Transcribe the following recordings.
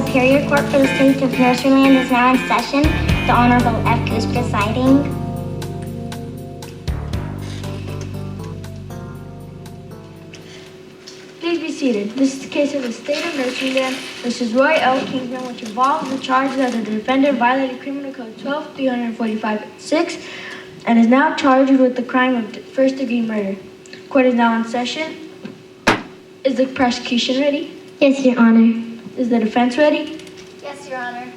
Superior Court for the State of Nurseryland is now in session. The Honorable F. Goose presiding. Please be seated. This is the case of the State of Nurseryland versus Roy L. Kingsman, which involves the charge that the defendant violated Criminal Code 12-345-6 and is now charged with the crime of first-degree murder. Court is now in session. Is the prosecution ready? Yes, Your Honor. Is the defense ready? Yes, Your Honor.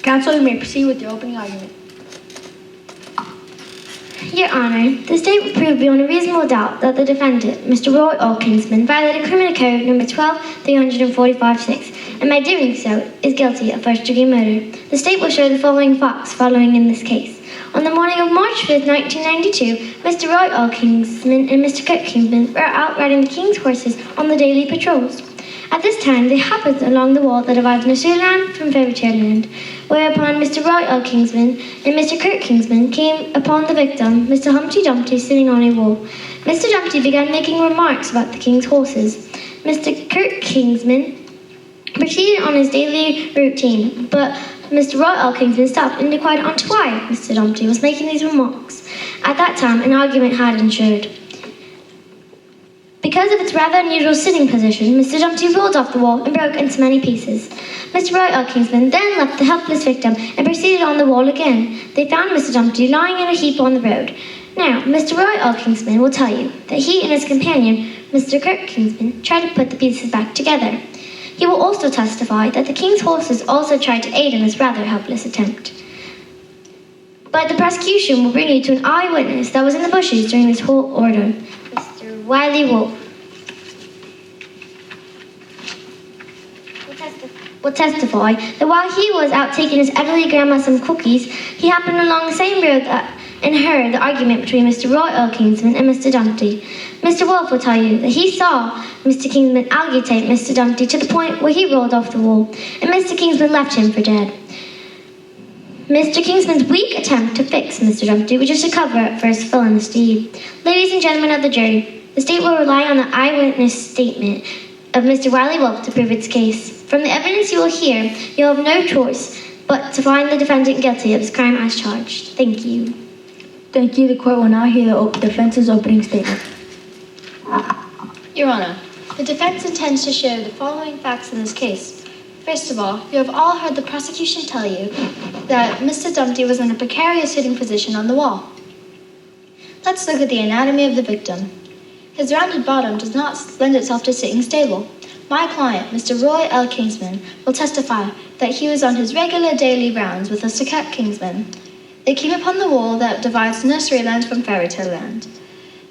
Counsel, you may proceed with the opening argument. Your Honor, the State will prove beyond a reasonable doubt that the defendant, Mr. Roy L. Kingsman, violated Criminal Code number 12-345-6, and by doing so is guilty of first-degree murder. The State will show the following facts following in this case. On the morning of March 5th, 1992, Mr. Roy L. Kingsman and Mr. Kirk Kingsman were out riding the King's horses on the daily patrols. At this time, they happened along the wall that divides Nurseryland from Fairytaleland, whereupon Mr. Roy L. Kingsman and Mr. Kirk Kingsman came upon the victim, Mr. Humpty Dumpty, sitting on a wall. Mr. Dumpty began making remarks about the King's horses. Mr. Kirk Kingsman proceeded on his daily routine, but Mr. Roy L. Kingsman stopped and inquired onto why Mr. Dumpty was making these remarks. At that time, an argument had ensued. Because of its rather unusual sitting position, Mr. Dumpty rolled off the wall and broke into many pieces. Mr. Roy L. Kingsman then left the helpless victim and proceeded on the wall again. They found Mr. Dumpty lying in a heap on the road. Now, Mr. Roy L. Kingsman will tell you that he and his companion, Mr. Kirk Kingsman, tried to put the pieces back together. He will also testify that the King's horses also tried to aid in this rather helpless attempt. But the prosecution will bring you to an eyewitness that was in the bushes during this whole order, Mr. Wiley Wolf. Will testify that while he was out taking his elderly grandma some cookies, he happened along the same road and heard the argument between Mr. Roy L. Kingsman and Mr. Dumpty. Mr. Wolf will tell you that he saw Mr. Kingsman agitate Mr. Dumpty to the point where he rolled off the wall, and Mr. Kingsman left him for dead. Mr. Kingsman's weak attempt to fix Mr. Dumpty was just a cover-up for his villainous deed. Ladies and gentlemen of the jury, the State will rely on the eyewitness statement of Mr. Wiley Wolf to prove its case. From the evidence you will hear, you will have no choice but to find the defendant guilty of his crime as charged. Thank you. Thank you. The court will now hear the defense's opening statement. Your Honor, the defense intends to show the following facts in this case. First of all, you have all heard the prosecution tell you that Mr. Dumpty was in a precarious sitting position on the wall. Let's look at the anatomy of the victim. His rounded bottom does not lend itself to sitting stable. My client, Mr. Roy L. Kingsman, will testify that he was on his regular daily rounds with Mr. Kirk Kingsman. They came upon the wall that divides Nurseryland from Fairytaleland.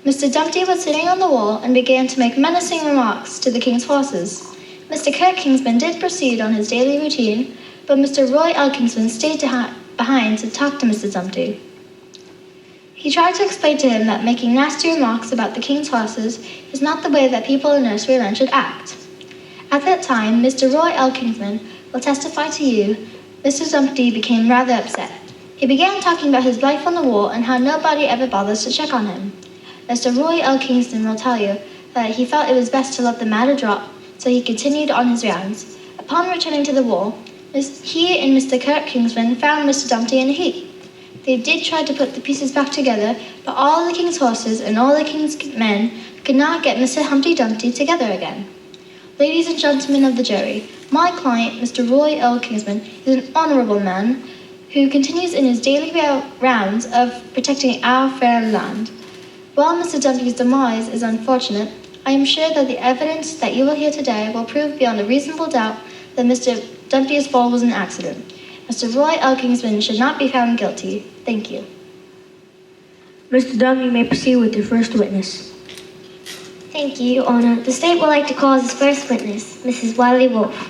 Mr. Dumpty was sitting on the wall and began to make menacing remarks to the King's horses. Mr. Kirk Kingsman did proceed on his daily routine, but Mr. Roy L. Kingsman stayed behind to talk to Mr. Dumpty. He tried to explain to him that making nasty remarks about the King's horses is not the way that people in Nurseryland should act. At that time, Mr. Roy L. Kingsman will testify to you. Mr. Dumpty became rather upset. He began talking about his life on the wall and how nobody ever bothers to check on him. Mr. Roy L. Kingsman will tell you that he felt it was best to let the matter drop, so he continued on his rounds. Upon returning to the wall, he and Mr. Kirk Kingsman found Mr. Dumpty in a heap. They did try to put the pieces back together, but all the King's horses and all the King's men could not get Mr. Humpty Dumpty together again. Ladies and gentlemen of the jury, my client, Mr. Roy L. Kingsman, is an honorable man who continues in his daily rounds of protecting our fair land. While Mr. Dumpty's demise is unfortunate, I am sure that the evidence that you will hear today will prove beyond a reasonable doubt that Mr. Dumpty's fall was an accident. Mr. Roy L. Kingsman should not be found guilty. Thank you. Mr. Dumpty, you may proceed with your first witness. Thank you, Your Honor. The State would like to call as first witness, Mrs. Wiley Wolf.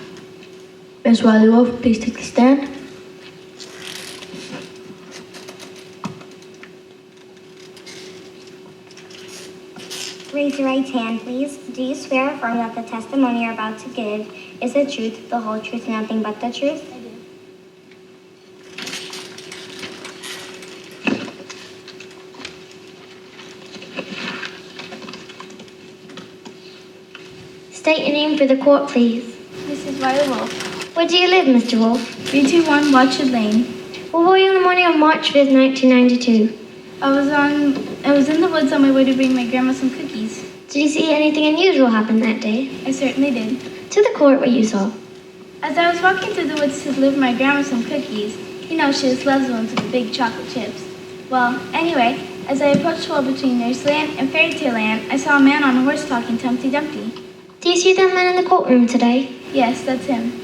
Ms. Wiley Wolf, please take the stand. Raise your right hand, please. Do you swear or affirm that the testimony you're about to give is the truth, the whole truth, and nothing but the truth? I do. State your name for the court, please. Mrs. Wiley Wolf. Where do you live, Mr. Wolf? 321 Watchwood Lane. Where were you on the morning of March 5th, 1992? I was in the woods on my way to bring my grandma some cookies. Did you see anything unusual happen that day? I certainly did. To the court, what you saw. As I was walking through the woods to deliver my grandma some cookies, you know she just loves ones with the big chocolate chips. Well, anyway, as I approached the wall between Nurseland and Fairy Tale Land, I saw a man on a horse talking to Humpty Dumpty. Do you see that man in the courtroom today? Yes, that's him.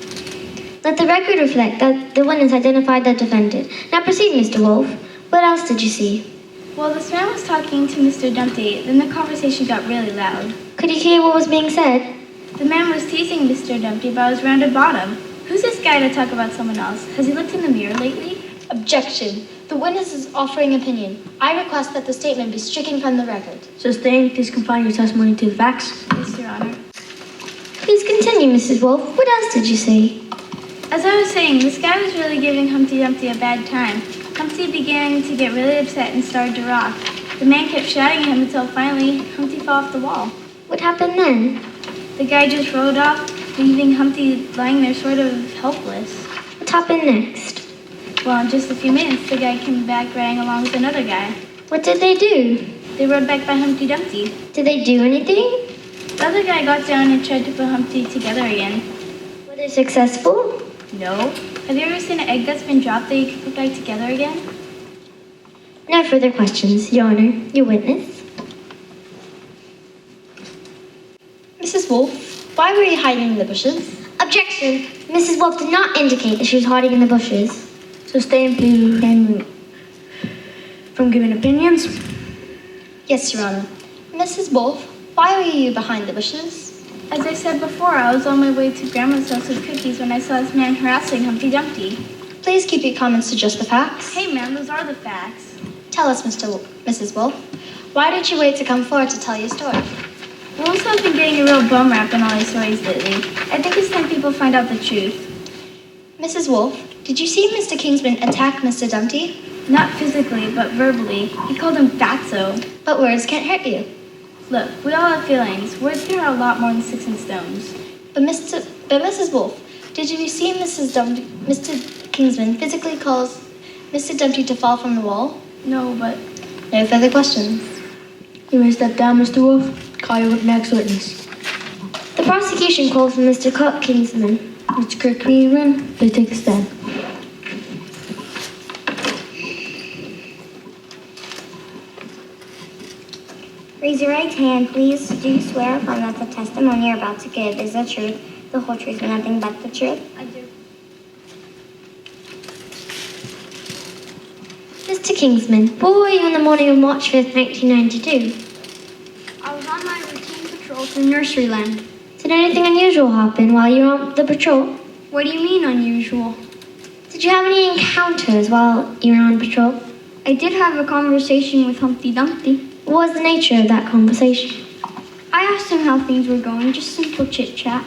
Let the record reflect that the witness identified the defendant. Now proceed, Mr. Wolf. What else did you see? Well, this man was talking to Mr. Dumpty, then the conversation got really loud. Could you hear what was being said? The man was teasing Mr. Dumpty about his rounded bottom. Who's this guy to talk about someone else? Has he looked in the mirror lately? Objection. The witness is offering opinion. I request that the statement be stricken from the record. Sustained, please confine your testimony to the facts. Yes, Your Honor. Please continue, Mrs. Wolf. What else did you see? As I was saying, this guy was really giving Humpty Dumpty a bad time. Humpty began to get really upset and started to rock. The man kept shouting at him until finally Humpty fell off the wall. What happened then? The guy just rode off, leaving Humpty lying there sort of helpless. What happened next? Well, in just a few minutes, the guy came back riding along with another guy. What did they do? They rode back by Humpty Dumpty. Did they do anything? The other guy got down and tried to put Humpty together again. Were they successful? No. Have you ever seen an egg that's been dropped that you can put back together again? No further questions, Your Honor. Your witness. Mrs. Wolf, why were you hiding in the bushes? Objection. Mrs. Wolf did not indicate that she was hiding in the bushes. Sustained, please refrain from giving opinions. Yes, Your Honor. Mrs. Wolf, why were you behind the bushes? As I said before, I was on my way to Grandma's house with cookies when I saw this man harassing Humpty Dumpty. Please keep your comments to just the facts. Hey man, those are the facts. Tell us, Mrs. Wolf, why did you wait to come forward to tell your story? Wolf has been getting a real bum rap in all his stories lately. I think it's time people find out the truth. Mrs. Wolf, did you see Mr. Kingsman attack Mr. Dumpty? Not physically, but verbally. He called him fatso. But words can't hurt you. Look, we all have feelings. Words here are a lot more than sticks and stones. But Mrs. Wolf, did you see Mr. Kingsman physically cause Mr. Dumpty to fall from the wall? No, but... No further questions. You may step down, Mr. Wolf. Call your next witness. The prosecution called for Mr. Kingsman. Mr. Kingsman, please take a stand. Raise your right hand, please. Do you swear upon that the testimony you're about to give is the truth, the whole truth, and nothing but the truth? I do. Mr. Kingsman, where were you on the morning of March 5th, 1992? I was on my routine patrol through Nurseryland. Did anything unusual happen while you were on the patrol? What do you mean unusual? Did you have any encounters while you were on patrol? I did have a conversation with Humpty Dumpty. What was the nature of that conversation? I asked him how things were going, just simple chit-chat.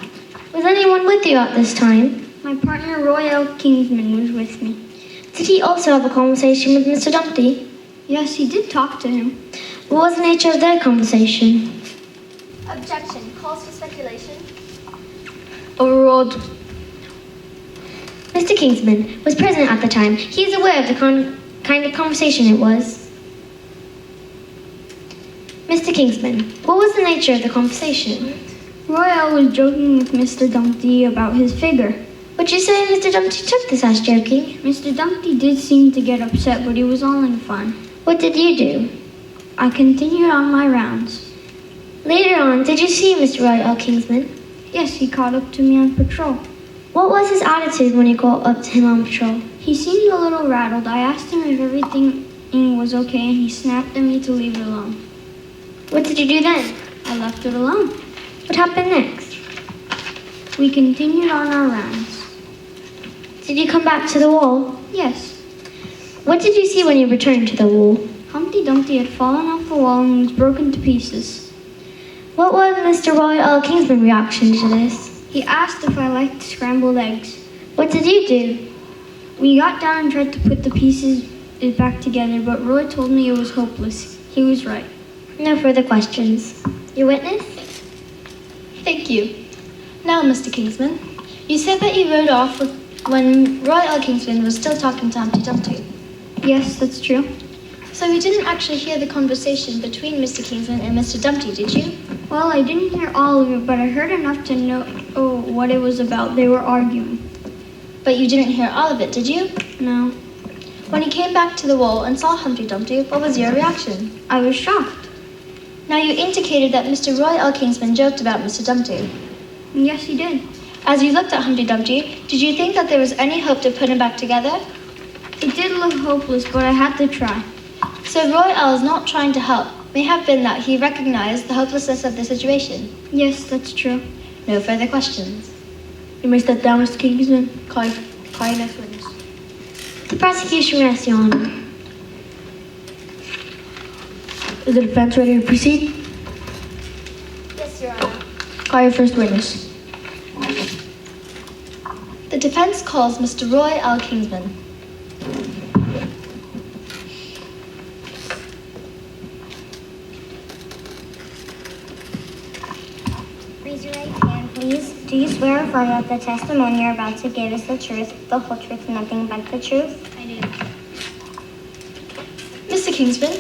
Was anyone with you at this time? My partner, Roy L. Kingsman, was with me. Did he also have a conversation with Mr. Dumpty? Yes, he did talk to him. What was the nature of their conversation? Objection. Calls for speculation. Overruled. Mr. Kingsman was present at the time. He is aware of the kind of conversation it was. Mr. Kingsman, what was the nature of the conversation? Roy L. was joking with Mr. Dumpty about his figure. Would you say Mr. Dumpty took this as joking? Mr. Dumpty did seem to get upset, but he was all in fun. What did you do? I continued on my rounds. Later on, did you see Mr. Roy L. Kingsman? Yes, he caught up to me on patrol. What was his attitude when you got up to him on patrol? He seemed a little rattled. I asked him if everything was okay, and he snapped at me to leave it alone. What did you do then? I left it alone. What happened next? We continued on our rounds. Did you come back to the wall? Yes. What did you see when you returned to the wall? Humpty Dumpty had fallen off the wall and was broken to pieces. What was Mr. Roy L. Kingsman's reaction to this? He asked if I liked scrambled eggs. What did you do? We got down and tried to put the pieces back together, but Roy told me it was hopeless. He was right. No further questions. Your witness? Thank you. Now, Mr. Kingsman, You said that you rode off when Roy L. Kingsman was still talking to Humpty Dumpty. Yes, that's true. So you didn't actually hear the conversation between Mr. Kingsman and Mr. Dumpty, did you? Well, I didn't hear all of it, but I heard enough to know what it was about. They were arguing. But you didn't hear all of it, did you? No, When you came back to the wall and saw Humpty Dumpty, what was your reaction? I was shocked. Now you indicated that Mr. Roy L. Kingsman joked about Mr. Dumpty. Yes, he did. As you looked at Humpty Dumpty, did you think that there was any hope to put him back together? It did look hopeless, but I had to try. So Roy L. is not trying to help. May have been that he recognized the hopelessness of the situation. Yes, that's true. No further questions. You may step down, Mr. Kingsman. Call your next witness. The prosecution rests, Your Honor. Is the defense ready to proceed? Yes, Your Honor. Call your first witness. The defense calls Mr. Roy L. Kingsman. Raise your right hand, please. Do you swear or affirm that the testimony you're about to give is the truth, the whole truth, and nothing but the truth? I do. Mr. Kingsman,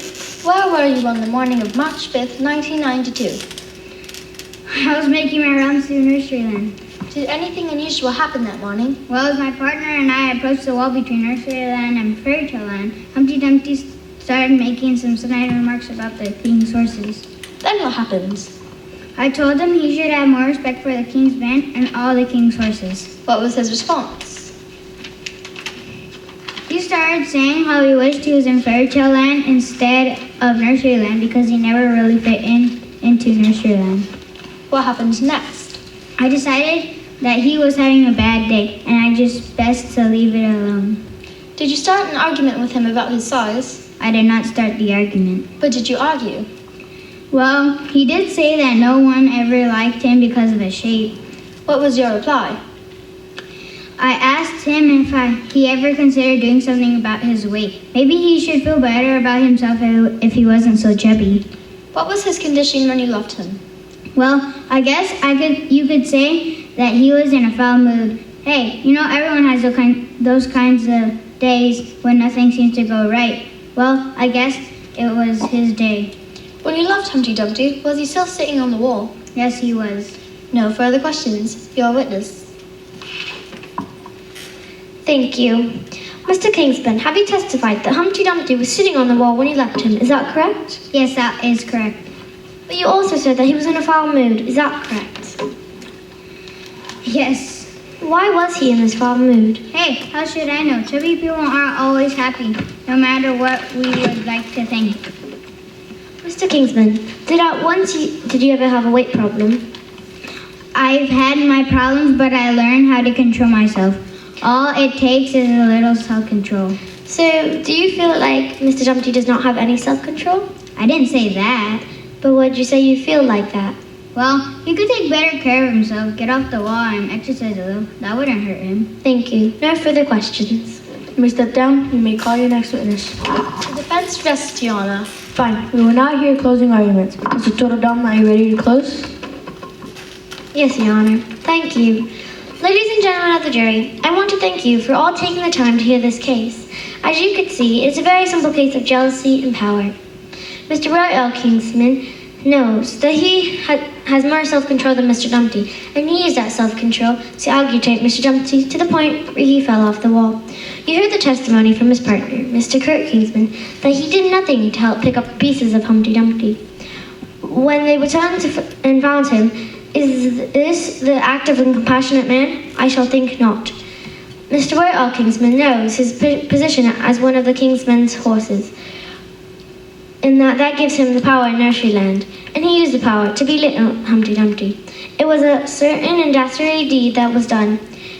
where were you on the morning of March 5th, 1992? I was making my rounds through Nurseryland. Did anything unusual happen that morning? Well, as my partner and I approached the wall between Nurseryland and Fairy Tale Land, Humpty Dumpty started making some snide remarks about the king's horses. Then what happened? I told him he should have more respect for the king's men and all the king's horses. What was his response? He started saying how he wished he was in Fairy Tale Land instead of Nurseryland because he never really fit into Nurseryland. What happened next? I decided that he was having a bad day and I just best to leave it alone. Did you start an argument with him about his size? I did not start the argument. But did you argue? Well, he did say that no one ever liked him because of his shape. What was your reply? I asked him if he ever considered doing something about his weight. Maybe he should feel better about himself if he wasn't so chubby. What was his condition when you left him? Well, I guess you could say that he was in a foul mood. Hey, everyone has those kinds of days when nothing seems to go right. Well, I guess it was his day. When you left Humpty Dumpty, was he still sitting on the wall? Yes, he was. No further questions. Your witness. Thank you. Mr. Kingsman, have you testified that Humpty Dumpty was sitting on the wall when you left him? Is that correct? Yes, that is correct. But you also said that he was in a foul mood. Is that correct? Yes. Why was he in this foul mood? Hey, how should I know? Chubby people aren't always happy, no matter what we would like to think. Mr. Kingsman, did you ever have a weight problem? I've had my problems, but I learned how to control myself. All it takes is a little self-control. So, do you feel like Mr. Dumpty does not have any self-control? I didn't say that. But would you say you feel like that? Well, he could take better care of himself, get off the wall, and exercise a little. That wouldn't hurt him. Thank you. No further questions. You may step down. You may call your next witness. The defense rests, Your Honor. Fine. We will now hear closing arguments. Mr. Totodum, are you ready to close? Yes, Your Honor. Thank you. Ladies and gentlemen of the jury, I want to thank you for all taking the time to hear this case. As you could see, it's a very simple case of jealousy and power. Mr. Roy L. Kingsman knows that he has more self-control than Mr. Dumpty, and he used that self-control to agitate Mr. Dumpty to the point where he fell off the wall. You heard the testimony from his partner, Mr. Kurt Kingsman, that he did nothing to help pick up pieces of Humpty Dumpty. When they returned and found him, is this the act of a compassionate man? I shall think not. Mr. Roy L. Kingsman knows his position as one of the Kingsman's horses, and that gives him the power in Nurseryland, and he used the power to belittle Humpty Dumpty. It was a certain and dastardly deed that was done.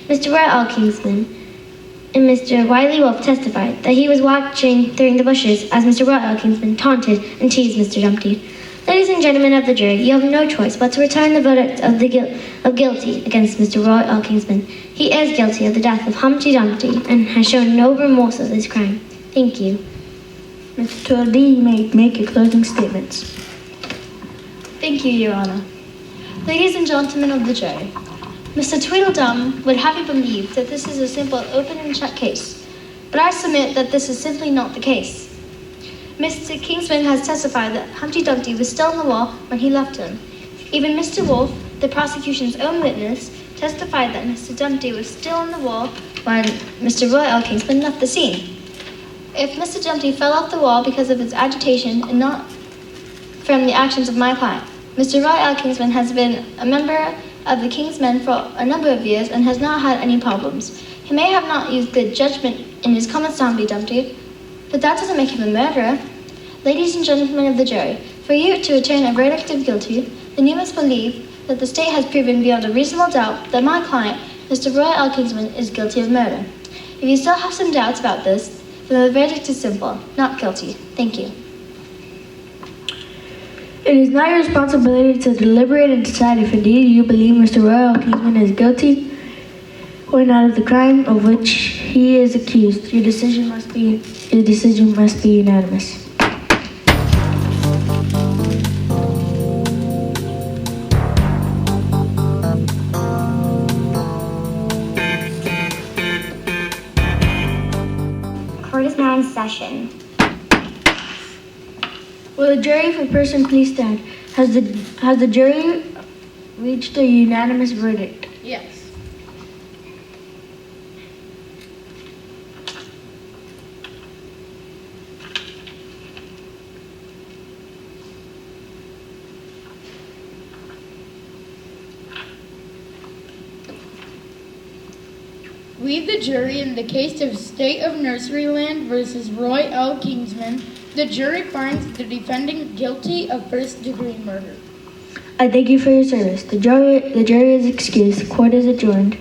Mr. Roy L. Kingsman and Mr. Wiley Wolf testified that he was watching through the bushes as Mr. Roy L. Kingsman taunted and teased Mr. Dumpty. Ladies and gentlemen of the jury, you have no choice but to return the verdict of guilty against Mr. Roy L. Kingsman. He is guilty of the death of Humpty Dumpty and has shown no remorse of this crime. Thank you. Mr. Totodum, you may make your closing statements. Thank you, Your Honor. Ladies and gentlemen of the jury, Mr. Tweedledum would have you believe that this is a simple open and shut case, but I submit that this is simply not the case. Mr. Kingsman has testified that Humpty Dumpty was still on the wall when he left him. Even Mr. Wolf, the prosecution's own witness, testified that Mr. Dumpty was still on the wall when Mr. Roy L. Kingsman left the scene. If Mr. Dumpty fell off the wall because of his agitation and not from the actions of my client, Mr. Roy L. Kingsman has been a member of the King's Men for a number of years and has not had any problems. He may have not used good judgment in his comments to Humpty Dumpty, but that doesn't make him a murderer. Ladies and gentlemen of the jury, for you to return a verdict of guilty, then you must believe that the state has proven beyond a reasonable doubt that my client, Mr. Roy L. Kingsman, is guilty of murder. If you still have some doubts about this, then the verdict is simple, not guilty. Thank you. It is now your responsibility to deliberate and decide if indeed you believe Mr. Roy L. Kingsman is guilty or not of the crime of which he is accused. Your decision must be unanimous. Court is now in session. Will the jury for person please stand? Has the jury reached a unanimous verdict? Yes. We, the jury, in the case of State of Nurseryland versus Roy L. Kingsman, the jury finds the defendant guilty of first-degree murder. I thank you for your service. The jury is excused. Court is adjourned.